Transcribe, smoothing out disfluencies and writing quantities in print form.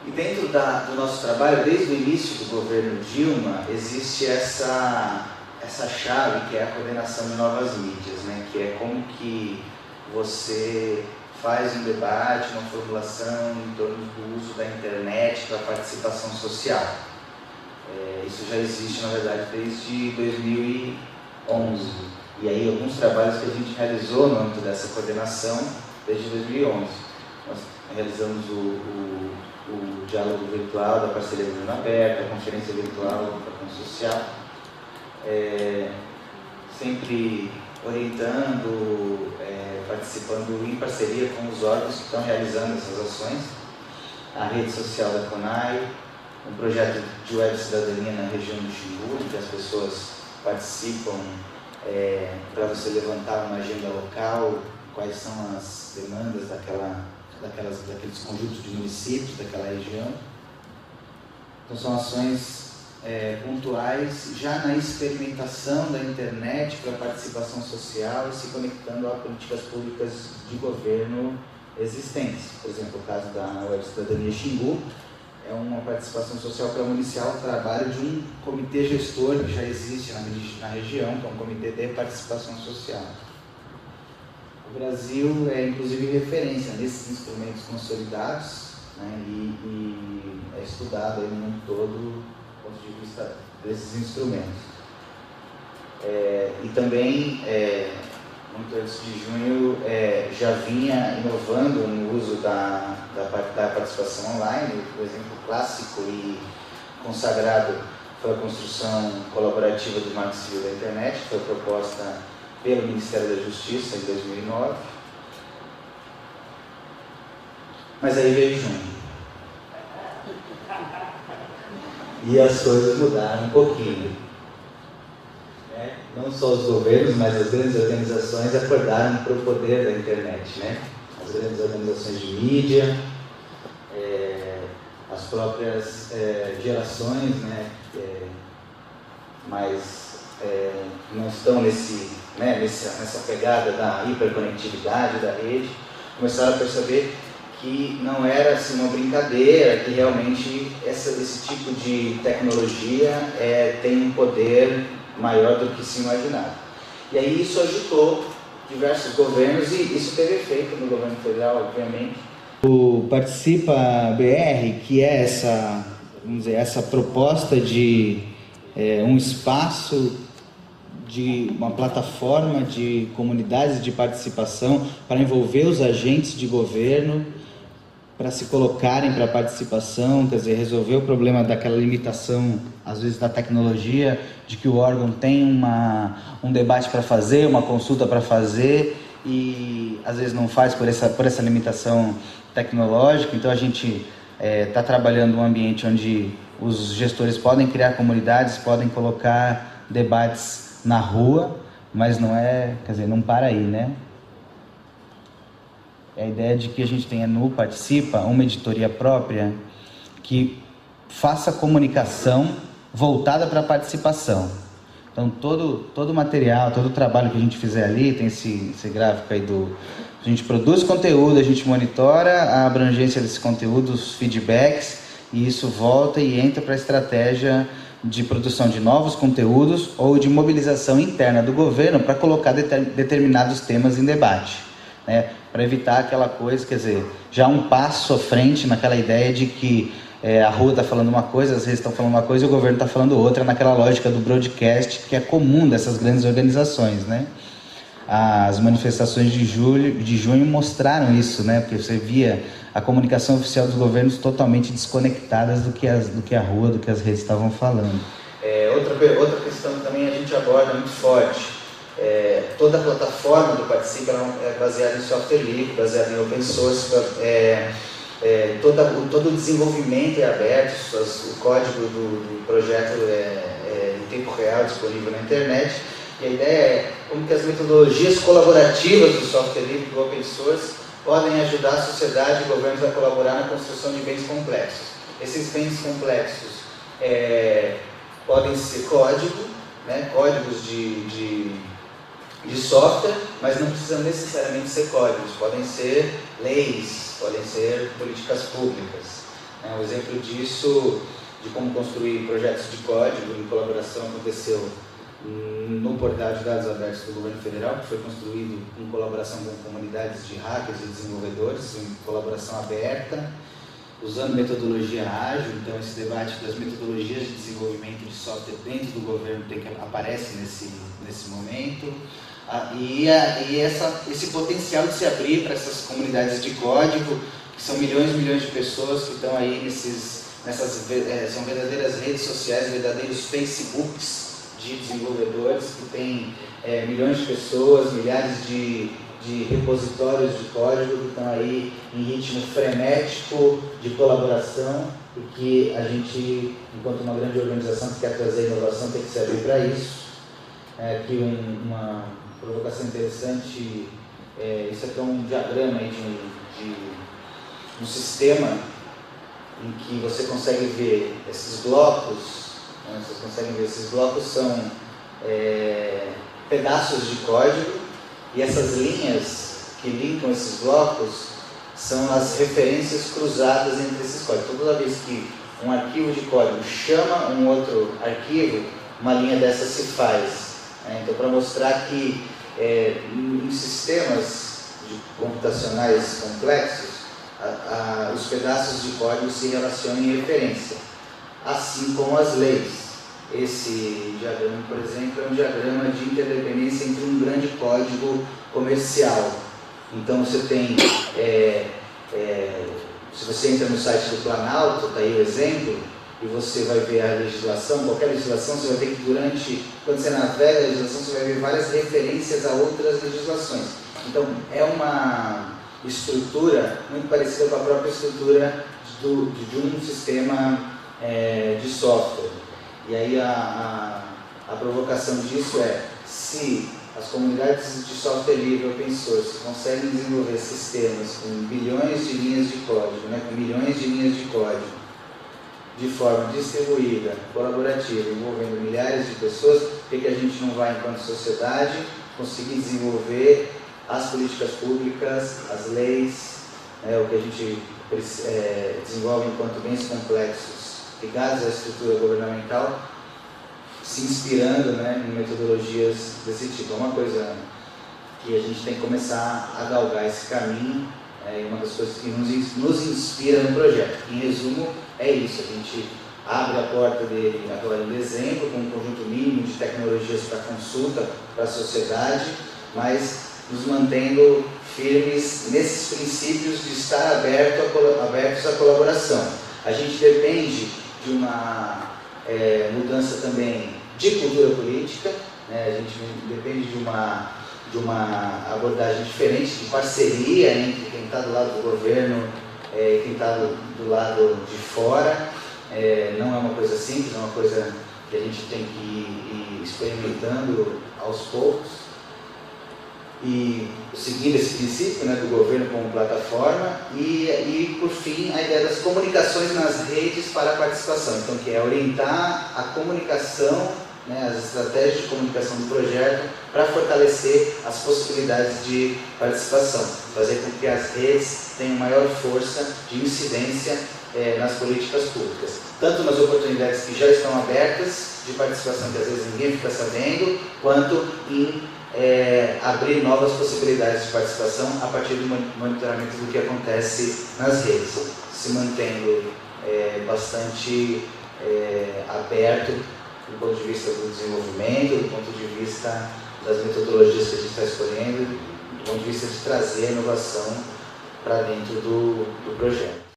E dentro do nosso trabalho, desde o início do governo Dilma, existe essa chave que é a coordenação de novas mídias, né? Que é como que você faz um debate, uma formulação em torno do uso da internet para a participação social. Isso já existe, na verdade, desde 2011. E aí alguns trabalhos que a gente realizou no âmbito dessa coordenação desde 2011. Nós realizamos o diálogo virtual da parceria do Governo Aberto, a conferência virtual do Capão Social, sempre orientando, participando em parceria com os órgãos que estão realizando essas ações, a rede social da CONAI, um projeto de web cidadania na região do Xingu, em que as pessoas participam para você levantar uma agenda local, quais são as demandas daqueles conjuntos de municípios daquela região. Então são ações pontuais, já na experimentação da internet para a participação social e se conectando a políticas públicas de governo existentes. Por exemplo, o caso da Web Cidadania Xingu é uma participação social para municiar o trabalho de um comitê gestor que já existe na região, que é um comitê de participação social. O Brasil é inclusive referência nesses instrumentos consolidados, né, e é estudado aí no mundo todo do ponto de vista desses instrumentos. E também, muito antes de junho, já vinha inovando no uso da participação online. O exemplo clássico e consagrado foi a construção colaborativa do Marco Civil da Internet, que foi proposta pelo Ministério da Justiça em 2009. Mas aí veio junho. E as coisas mudaram um pouquinho. Não só os governos, mas as grandes organizações acordaram para o poder da internet, né? As grandes organizações de mídia, as próprias gerações, né? Mas não estão nessa pegada da hiperconectividade da rede, começaram a perceber que não era assim, uma brincadeira, que realmente esse tipo de tecnologia tem um poder maior do que se imaginava. E aí isso agitou diversos governos e isso teve efeito no governo federal, obviamente. O Participa BR, que é essa proposta de um espaço, de uma plataforma de comunidades de participação para envolver os agentes de governo, para se colocarem para a participação, quer dizer, resolver o problema daquela limitação, às vezes, da tecnologia, de que o órgão tem um debate para fazer, uma consulta para fazer, e às vezes não faz por essa limitação tecnológica. Então a gente está trabalhando um ambiente onde os gestores podem criar comunidades, podem colocar debates na rua, mas não para aí, né? É a ideia de que a gente tenha no Participa uma editoria própria que faça comunicação voltada para a participação. Então todo o material, todo o trabalho que a gente fizer ali, tem esse gráfico aí a gente produz conteúdo, a gente monitora a abrangência desse conteúdo, os feedbacks, e isso volta e entra para a estratégia de produção de novos conteúdos ou de mobilização interna do governo para colocar determinados temas em debate, né? Para evitar aquela coisa, quer dizer, já um passo à frente naquela ideia de que a rua está falando uma coisa, as redes estão falando uma coisa e o governo está falando outra, naquela lógica do broadcast que é comum dessas grandes organizações, né? As manifestações de junho mostraram isso, né? Porque você via a comunicação oficial dos governos totalmente desconectadas do que a rua, do que as redes estavam falando. Outra questão que também a gente aborda muito forte. Toda a plataforma do Participa é baseada em software livre, baseada em open source, todo o desenvolvimento é aberto, o código do projeto em tempo real disponível na internet, e a ideia é como que as metodologias colaborativas do software livre, do open source, podem ajudar a sociedade e governos a colaborar na construção de bens complexos. Esses bens complexos podem ser códigos de software, mas não precisam necessariamente ser códigos, podem ser leis, podem ser políticas públicas. Um exemplo disso, de como construir projetos de código em colaboração, aconteceu no portal de dados abertos do governo federal, que foi construído em colaboração com comunidades de hackers e desenvolvedores, em colaboração aberta, usando metodologia ágil. Então esse debate das metodologias de desenvolvimento de software dentro do governo aparece nesse momento. Esse potencial de se abrir para essas comunidades de código, que são milhões e milhões de pessoas que estão aí são verdadeiras redes sociais, verdadeiros Facebooks de desenvolvedores, que tem milhões de pessoas, milhares de repositórios de código que estão aí em ritmo frenético de colaboração, e que a gente, enquanto uma grande organização que quer trazer inovação, tem que se abrir para isso. Aqui uma provocação interessante, isso aqui é um diagrama aí de um sistema em que você consegue ver esses blocos. Vocês conseguem ver, esses blocos são pedaços de código, e essas linhas que linkam esses blocos são as referências cruzadas entre esses códigos. Toda vez que um arquivo de código chama um outro arquivo, uma linha dessa se faz. Então, para mostrar que em sistemas computacionais complexos, os pedaços de código se relacionam em referência, assim como as leis. Esse diagrama, por exemplo, é um diagrama de interdependência entre um grande código comercial. Então você tem, se você entra no site do Planalto, está aí o exemplo, e você vai ver a legislação, qualquer legislação, você vai ter que quando você navega a legislação, você vai ver várias referências a outras legislações. Então é uma estrutura muito parecida com a própria estrutura de um sistema de software. E aí a provocação disso é: se as comunidades de software livre open source conseguem desenvolver sistemas com bilhões de linhas de código, com milhões de linhas de código, de forma distribuída, colaborativa, envolvendo milhares de pessoas, por que a gente não vai, enquanto sociedade, conseguir desenvolver as políticas públicas, as leis, o que a gente desenvolve enquanto bens complexos ligados à estrutura governamental, se inspirando em metodologias desse tipo? É uma coisa que a gente tem que começar a galgar esse caminho, e uma das coisas que nos inspira no projeto. Em resumo, é isso: a gente abre a porta dele agora em dezembro, com um conjunto mínimo de tecnologias para consulta para a sociedade, mas nos mantendo firmes nesses princípios de estar abertos à colaboração. A gente depende de uma mudança também de cultura política, a gente depende de uma abordagem diferente, de parceria entre quem está do lado do governo e quem está do lado de fora. Não é uma coisa simples, é uma coisa que a gente tem que ir experimentando aos poucos, e seguindo esse princípio do governo como plataforma, e por fim a ideia das comunicações nas redes para a participação, então, que é orientar a comunicação, as estratégias de comunicação do projeto para fortalecer as possibilidades de participação, fazer com que as redes tenham maior força de incidência nas políticas públicas, tanto nas oportunidades que já estão abertas de participação, que às vezes ninguém fica sabendo, quanto em abrir novas possibilidades de participação a partir do monitoramento do que acontece nas redes, se mantendo bastante aberto do ponto de vista do desenvolvimento, do ponto de vista das metodologias que a gente está escolhendo, do ponto de vista de trazer a inovação para dentro do projeto.